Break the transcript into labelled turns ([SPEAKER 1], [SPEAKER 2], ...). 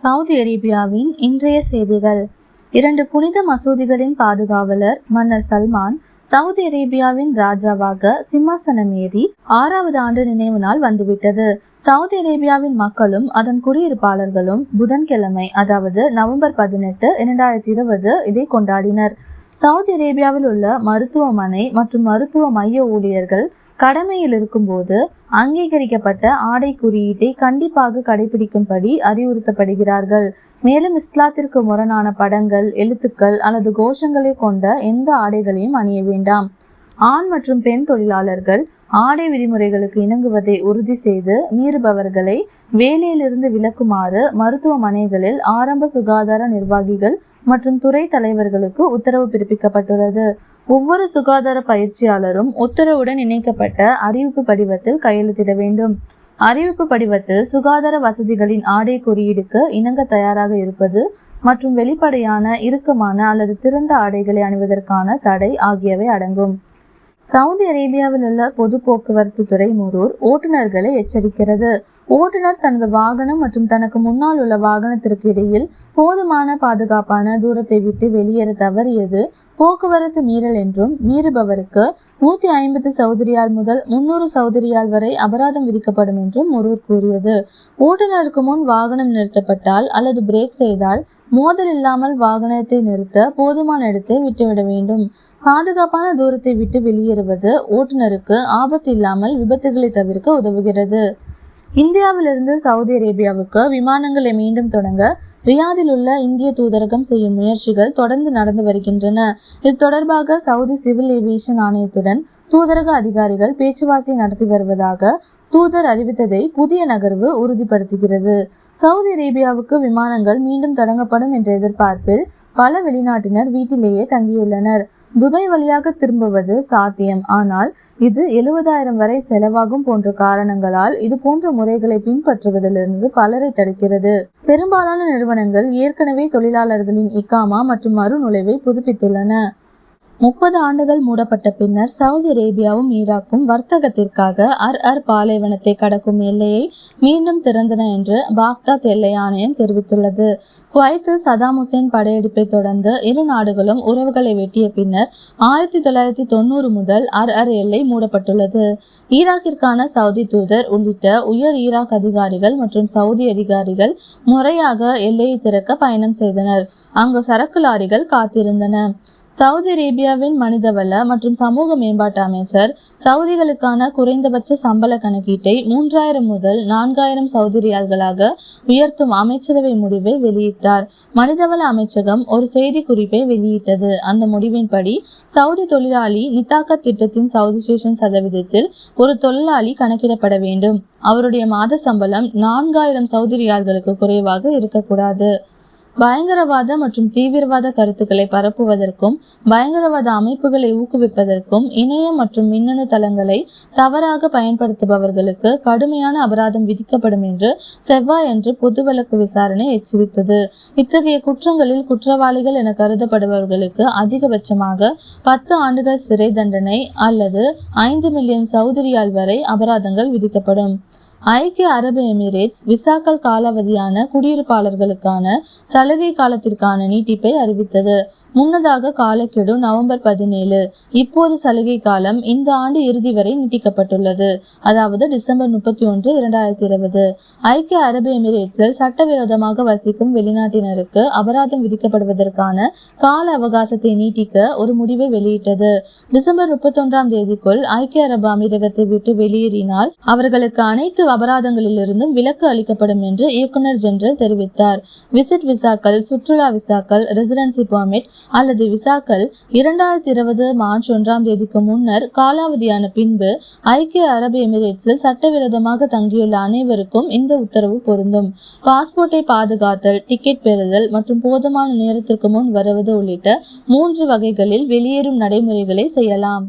[SPEAKER 1] Saudi அரேபியாவின் இன்றைய செய்திகள். 2 புனித மசூதிகளின் பாதுகாவலர் மன்னர் சல்மான் சவுதி அரேபியாவின் ராஜாவாக சிம்மாசனமேறி 6வது ஆண்டு நினைவு நாள் வந்துவிட்டது. சவுதி அரேபியாவின் மக்களும் அதன் குடியிருப்பாளர்களும் புதன்கிழமை, அதாவது நவம்பர் 18, 2020 இதை கொண்டாடினர். சவுதி அரேபியாவில் உள்ள மருத்துவமனை மற்றும் மருத்துவ மைய ஊழியர்கள் கடமையில் இருக்கும்போது அங்கீகரிக்கப்பட்ட ஆடை குறியீட்டை கண்டிப்பாக கடைபிடிக்கும்படி அறிவுறுத்தப்படுகிறார்கள். மேலும் இஸ்லாத்திற்கு முரணான படங்கள், எழுத்துக்கள் அல்லது கோஷங்களை கொண்ட எந்த ஆடைகளையும் அணிய வேண்டாம். ஆண் மற்றும் பெண் தொழிலாளர்கள் ஆடை விதிமுறைகளுக்கு இணங்குவதை உறுதி செய்து மீறுபவர்களை வேலையிலிருந்து விலக்குமாறு மருத்துவமனைகளில் ஆரம்ப சுகாதார நிர்வாகிகள் மற்றும் துறை தலைவர்களுக்கு உத்தரவு பிறப்பிக்கப்பட்டுள்ளது. ஒவ்வொரு சுகாதார பயிற்சியாளரும் உத்தரவுடன் இணைக்கப்பட்ட அறிவிப்பு படிவத்தில் கையெழுத்திட வேண்டும். அறிவிப்பு படிவத்தில் சுகாதார வசதிகளின் ஆடை குறியீடுக்கு இணங்க தயாராக இருப்பது மற்றும் வெளிப்படையான, இறுக்கமான அல்லது திறந்த ஆடைகளை அணிவதற்கான தடை ஆகியவை அடங்கும். சவுதி அரேபியாவில் உள்ள பொது போக்குவரத்து துறை முரூர் ஓட்டுநர்களை எச்சரிக்கிறது. ஓட்டுநர் தனது வாகனம் மற்றும் தனக்கு முன்னால் உள்ள வாகனத்திற்கு இடையில் போதுமான பாதுகாப்பான தூரத்தை விட்டு வெளியேற தவறியது போக்குவரத்து மீறல் என்றும், மீறுபவருக்கு 150 சவுதி ரியால் முதல் 300 சவுதி ரியால் வரை அபராதம் விதிக்கப்படும் என்றும் முரூர் கூறியது. ஓட்டுநருக்கு முன் வாகனம் நிறுத்தப்பட்டால் அல்லது பிரேக் செய்தால் மோதல் இல்லாமல் வாகனத்தை நிறுத்த போதுமான இடத்தை விட்டுவிட வேண்டும். பாதுகாப்பான தூரத்தை விட்டு வெளியேறுவது ஓட்டுநருக்கு ஆபத்து இல்லாமல் விபத்துகளை தவிர்க்க உதவுகிறது. இந்தியாவிலிருந்து சவுதி அரேபியாவுக்கு விமானங்களை மீண்டும் தொடங்க ரியாதில் உள்ள இந்திய தூதரகம் செய்யும் முயற்சிகள் தொடர்ந்து நடந்து வருகின்றன. இது தொடர்பாக சவுதி சிவில் ஏவியேஷன் ஆணையத்துடன் தூதரக அதிகாரிகள் பேச்சுவார்த்தை நடத்தி வருவதாக தூதர் அறிவித்ததை புதிய நகர்வு உறுதிப்படுத்துகிறது. சவுதி அரேபியாவுக்கு விமானங்கள் மீண்டும் தொடங்கப்படும் என்ற எதிர்பார்ப்பில் பல வெளிநாட்டினர் வீட்டிலேயே தங்கியுள்ளனர். துபாய் வழியாக திரும்புவது சாத்தியம், ஆனால் இது 70,000 வரை செலவாகும் போன்ற காரணங்களால் இது போன்ற முறைகளை பின்பற்றுவதிலிருந்து பலரை தடுக்கிறது. பெரும்பாலான நிறுவனங்கள் ஏற்கனவே தொழிலாளர்களின் இக்காமா மற்றும் மறுநுழைவை புதுப்பித்துள்ளன. 30 ஆண்டுகள் மூடப்பட்ட பின்னர் சவுதி அரேபியாவும் ஈராக்கும் வர்த்தகத்திற்காக அர் பாலைவனத்தை கடக்கும் எல்லையை மீண்டும் திறந்தன என்று பாக்தாத் எல்லை ஆணையம் தெரிவித்துள்ளது. குவைத்தில் சதாம் ஹுசேன் படையெடுப்பை தொடர்ந்து இரு நாடுகளும் உறவுகளை வெட்டிய பின்னர் 1990 முதல் அர் எல்லை மூடப்பட்டுள்ளது. ஈராக்கிற்கான சவுதி தூதர் உள்ளிட்ட உயர் ஈராக் அதிகாரிகள் மற்றும் சவுதி அதிகாரிகள் முறையாக எல்லையை திறக்க பயணம் செய்தனர். அங்கு சரக்கு லாரிகள் காத்திருந்தன. சவுதி அரேபியாவின் மனிதவள மற்றும் சமூக மேம்பாட்டு அமைச்சர் சவுதிகளுக்கான குறைந்தபட்ச சம்பள கணக்கீட்டை 3000 முதல் 4000 சவுதி ரியால்களாக உயர்த்தும் அமைச்சரவை முடிவை வெளியிட்டார். மனிதவள அமைச்சகம் ஒரு செய்தி குறிப்பை வெளியிட்டது. அந்த முடிவின்படி சவுதி தொழிலாளி நித்தாக்கத் திட்டத்தின் சவுதிசேஷன் சதவீதத்தில் ஒரு தொழிலாளி கணக்கிடப்பட வேண்டும். அவருடைய மாத சம்பளம் 4000 சவுதி ரியால்களுக்கு குறைவாக இருக்கக்கூடாது. பயங்கரவாத மற்றும் தீவிரவாத கருத்துக்களை பரப்புவதற்கும் பயங்கரவாத அமைப்புகளை ஊக்குவிப்பதற்கும் இணைய மற்றும் மின்னணு தளங்களை தவறாக பயன்படுத்துபவர்களுக்கு கடுமையான அபராதம் விதிக்கப்படும் என்று செவ்வாயன்று பொது வழக்கு விசாரணை எச்சரித்தது. இத்தகைய குற்றங்களில் குற்றவாளிகள் என கருதப்படுபவர்களுக்கு அதிகபட்சமாக 10 ஆண்டுகள் சிறை தண்டனை அல்லது 5 மில்லியன் சவுதி ரியால் வரை அபராதங்கள் விதிக்கப்படும். ஐக்கிய அரபு எமிரேட்ஸ் விசாக்கள் காலாவதியான குடியிருப்பாளர்களுக்கான சலுகை காலத்திற்கான நீட்டிப்பை அறிவித்தது. முன்னதாக காலக்கெடு நவம்பர் 17. இப்போது சலுகை காலம் இந்த ஆண்டு இறுதி வரை நீட்டிக்கப்பட்டுள்ளது, அதாவது டிசம்பர் 31, 2020. ஐக்கிய அரபு எமிரேட்ஸில் சட்டவிரோதமாக வசிக்கும் வெளிநாட்டினருக்கு அபராதம் விதிக்கப்படுவதற்கான கால அவகாசத்தை நீட்டிக்க ஒரு முடிவை வெளியிட்டது. டிசம்பர் 31ஆம் தேதிக்குள் ஐக்கிய அரபு அமீரகத்தை விட்டு வெளியேறினால் அவர்களுக்கு அனைத்து அபராதங்களிலிருந்தும் விலக்கு அளிக்கப்படும் என்று இயக்குனர் ஜெனரல் தெரிவித்தார். விசிட் விசாக்கள், சுற்றுலா விசாக்கள், ரெசிடென்சி பெர்மிட் அல்லது விசாக்கள் 2020 மார்ச் 1ஆம் தேதிக்கு முன்னர் காலாவதியான பின்பு ஐக்கிய அரபு எமிரேட்ஸில் சட்டவிரோதமாக தங்கியுள்ள அனைவருக்கும் இந்த உத்தரவு பொருந்தும். பாஸ்போர்ட்டை பாதுகாத்தல், டிக்கெட் பெறுதல் மற்றும் போதுமான நேரத்திற்கு முன் வருவது உள்ளிட்ட 3 வகைகளில் வெளியேறும் நடைமுறைகளை செய்யலாம்.